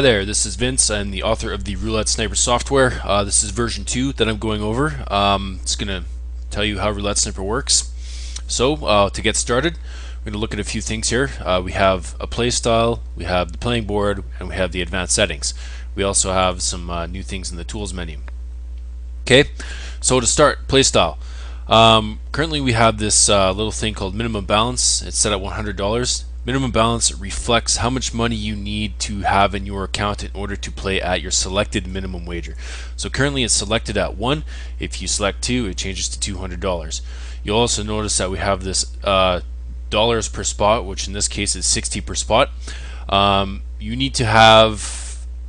Hi there, this is Vince. I'm the author of the Roulette Sniper software. This is version 2 that I'm going over. It's going to tell you how Roulette Sniper works. So, to get started, we're going to look at a few things here. We have a play style, we have the playing board, and we have the advanced settings. We also have some new things in the tools menu. Okay, so to start, play style. Currently we have this little thing called minimum balance. It's set at $100. Minimum balance reflects how much money you need to have in your account in order to play at your selected minimum wager. So currently it's selected at 1. If you select 2, it changes to $200. You'll also notice that we have this dollars per spot, which in this case is 60 per spot.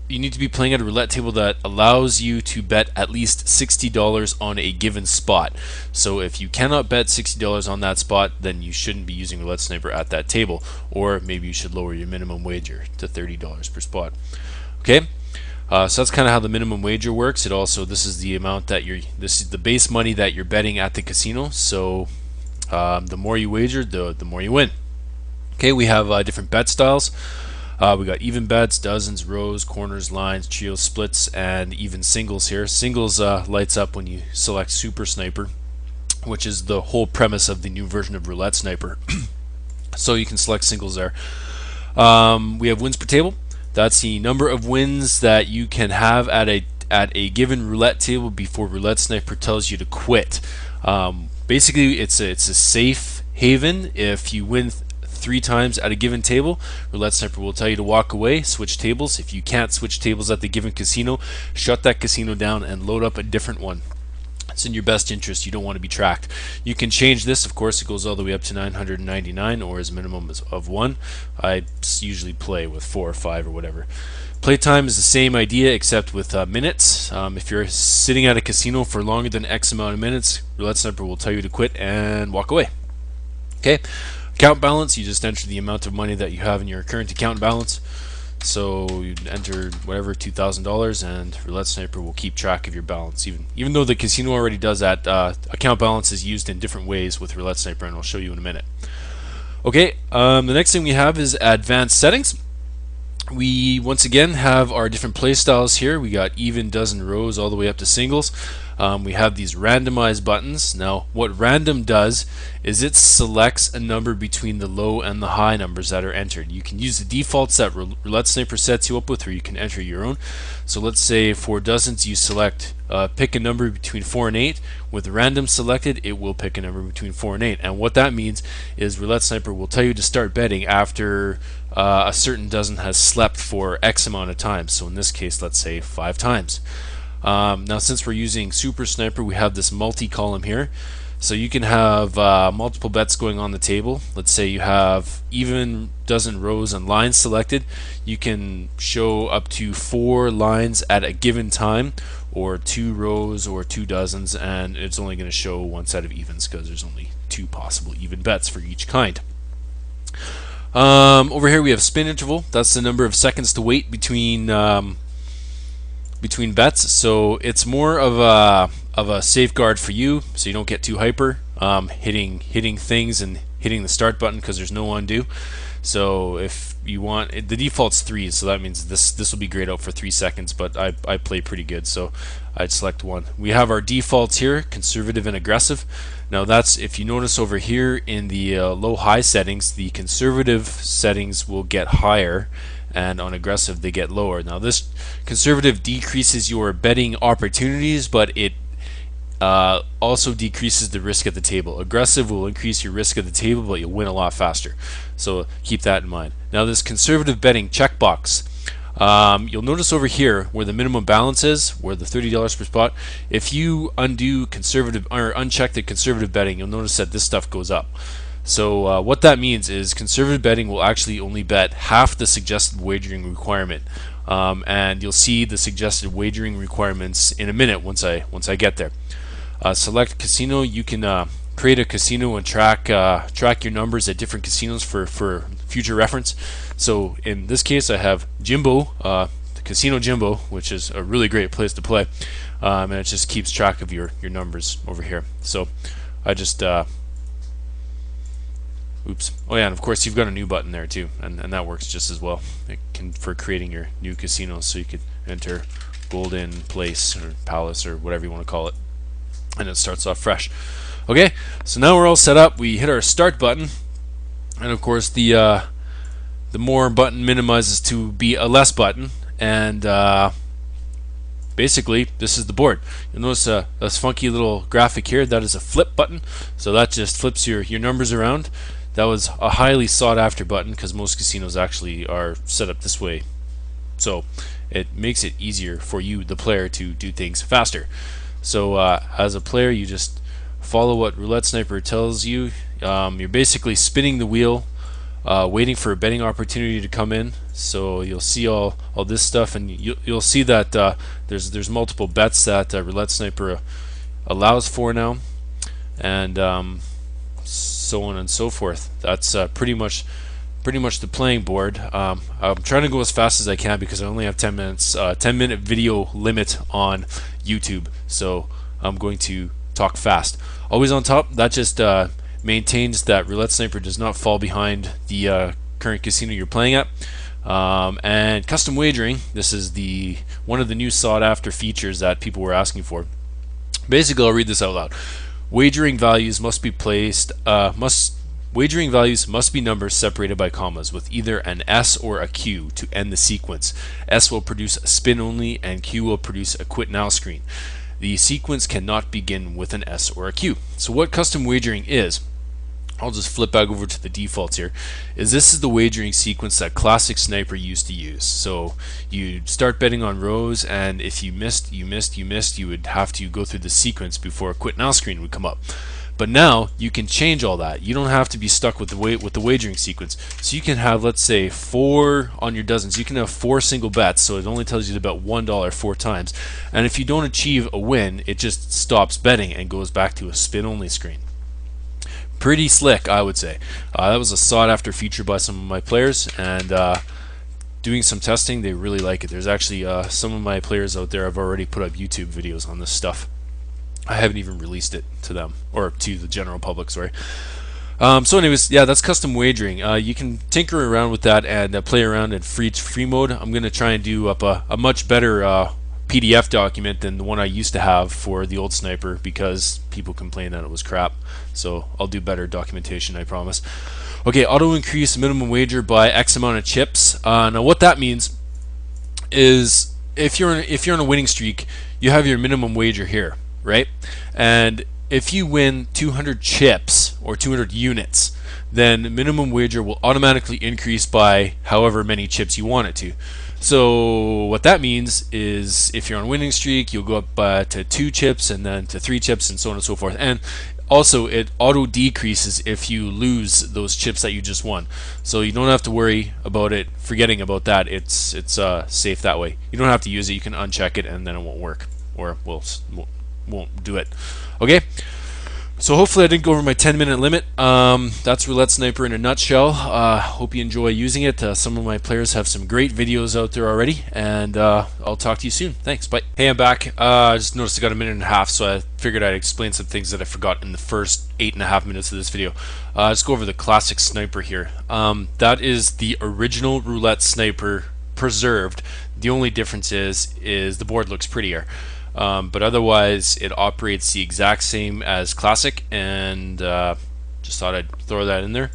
You need to be playing at a roulette table that allows you to bet at least $60 on a given spot. So if you cannot bet $60 on that spot, then you shouldn't be using Roulette Sniper at that table, or maybe you should lower your minimum wager to $30 per spot. Okay, so that's kind of how the minimum wager works. This is the amount that this is the base money that you're betting at the casino. So the more you wager, the more you win. Okay, we have different bet styles. We got even bets, dozens, rows, corners, lines, trios, splits, and even singles here. Singles lights up when you select Super Sniper, which is the whole premise of the new version of Roulette Sniper. So you can select singles there. We have wins per table. That's the number of wins that you can have at a given roulette table before Roulette Sniper tells you to quit. Basically, it's a safe haven. If you win 3 times at a given table, Roulette Sniper will tell you to walk away, switch tables. If you can't switch tables at the given casino, shut that casino down and load up a different one. It's in your best interest. You don't want to be tracked. You can change this. Of course, it goes all the way up to 999 or as minimum of 1. I usually play with 4 or 5 or whatever. Playtime is the same idea except with minutes. If you're sitting at a casino for longer than X amount of minutes, Roulette Sniper will tell you to quit and walk away. Okay. Account balance, you just enter the amount of money that you have in your current account balance. So you enter whatever, $2,000, and Roulette Sniper will keep track of your balance. Even though the casino already does that, account balance is used in different ways with Roulette Sniper, and I'll show you in a minute. Okay, the next thing we have is advanced settings. We once again have our different play styles here. We got even, dozen, rows, all the way up to singles. We have these randomized buttons. Now what random does is it selects a number between the low and the high numbers that are entered. You can use the defaults that Roulette Sniper sets you up with, or you can enter your own. So let's say for dozens you select pick a number between 4 and 8. With random selected, it will pick a number between 4 and 8. And what that means is Roulette Sniper will tell you to start betting after a certain dozen has slept for X amount of times. So in this case, let's say 5 times. Now since we're using Super Sniper, we have this multi-column here. So you can have multiple bets going on the table. Let's say you have even, dozen, rows, and lines selected. You can show up to 4 lines at a given time, or 2 rows, or 2 dozens, and it's only going to show 1 set of evens because there's only 2 possible even bets for each kind. Over here we have spin interval. That's the number of seconds to wait between bets. So it's more of a safeguard for you, so you don't get too hyper hitting things and hitting the start button, because there's no undo. So if you want, the default's 3, so that means this will be grayed out for 3 seconds, but I play pretty good, so I'd select 1. We have our defaults here, conservative and aggressive. Now that's, if you notice over here in the low-high settings, the conservative settings will get higher, and on aggressive they get lower. Now this conservative decreases your betting opportunities, but it also decreases the risk at the table. Aggressive will increase your risk at the table, but you'll win a lot faster. So keep that in mind. Now this conservative betting checkbox, you'll notice over here where the minimum balance is, where the $30 per spot, if you undo conservative or uncheck the conservative betting, you'll notice that this stuff goes up. So what that means is conservative betting will actually only bet half the suggested wagering requirement, and you'll see the suggested wagering requirements in a minute once I get there. Select casino. You can create a casino and track your numbers at different casinos for future reference. So in this case, I have Jimbo, the Casino Jimbo, which is a really great place to play, and it just keeps track of your numbers over here. So I just Oops. Oh yeah, and of course you've got a new button there too, and that works just as well. It can for creating your new casinos, so you could enter Golden Place or Palace or whatever you want to call it, and it starts off fresh. Okay, so now we're all set up. We hit our start button, and of course the more button minimizes to be a less button, and basically this is the board. You'll notice this funky little graphic here. That is a flip button, so that just flips your numbers around. That was a highly sought after button because most casinos actually are set up this way, so it makes it easier for you, the player, to do things faster. So as a player, you just follow what Roulette Sniper tells you. You're basically spinning the wheel, waiting for a betting opportunity to come in. So you'll see all this stuff, and you'll see that there's multiple bets that Roulette Sniper allows for now, and so on and so forth. That's pretty much the playing board. I'm trying to go as fast as I can because I only have 10 minutes, 10-minute video limit on YouTube, so I'm going to talk fast. Always on top. That just maintains that Roulette Sniper does not fall behind the current casino you're playing at. And custom wagering. This is one of the new sought-after features that people were asking for. Basically, I'll read this out loud. Wagering values must be numbers separated by commas with either an S or a Q to end the sequence. S will produce a spin only, and Q will produce a quit now screen. The sequence cannot begin with an S or a Q. So what custom wagering is, I'll just flip back over to the defaults here, this is the wagering sequence that classic Sniper used to use. So you'd start betting on rows, and if you missed, you would have to go through the sequence before a quit now screen would come up. But now you can change all that. You don't have to be stuck with the wagering sequence. So you can have, let's say, 4 on your dozens. You can have 4 single bets, so it only tells you to bet $1 4 times. And if you don't achieve a win, it just stops betting and goes back to a spin only screen. Pretty slick, I would say. That was a sought-after feature by some of my players, and doing some testing, they really like it. There's actually some of my players out there have already put up YouTube videos on this stuff. I haven't even released it to them, or to the general public, sorry. So anyways, yeah, that's custom wagering. You can tinker around with that and play around in free mode. I'm going to try and do up a much better PDF document than the one I used to have for the old Sniper because people complained that it was crap. So I'll do better documentation, I promise. Okay, auto increase minimum wager by X amount of chips. Now what that means is if you're on a winning streak, you have your minimum wager here, right? And if you win 200 chips or 200 units, then minimum wager will automatically increase by however many chips you want it to. So what that means is if you're on a winning streak, you'll go up to 2 chips and then to 3 chips and so on and so forth. And also it auto decreases if you lose those chips that you just won. So you don't have to worry about it, forgetting about that. It's safe that way. You don't have to use it. You can uncheck it and then it won't work, or won't do it. Okay, so hopefully I didn't go over my 10-minute limit. That's Roulette Sniper in a nutshell. Hope you enjoy using it. Some of my players have some great videos out there already, and I'll talk to you soon. Thanks, bye. Hey, I'm back. I just noticed I got a minute and a half, so I figured I'd explain some things that I forgot in the first 8.5 minutes of this video. Let's go over the classic Sniper here. That is the original Roulette Sniper preserved. The only difference is the board looks prettier. But otherwise it operates the exact same as classic, and just thought I'd throw that in there.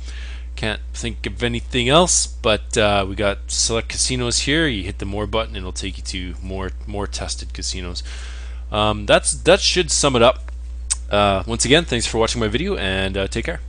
Can't think of anything else, but we got select casinos here. You hit the more button and it'll take you to more tested casinos. That should sum it up. Once again, thanks for watching my video, and take care.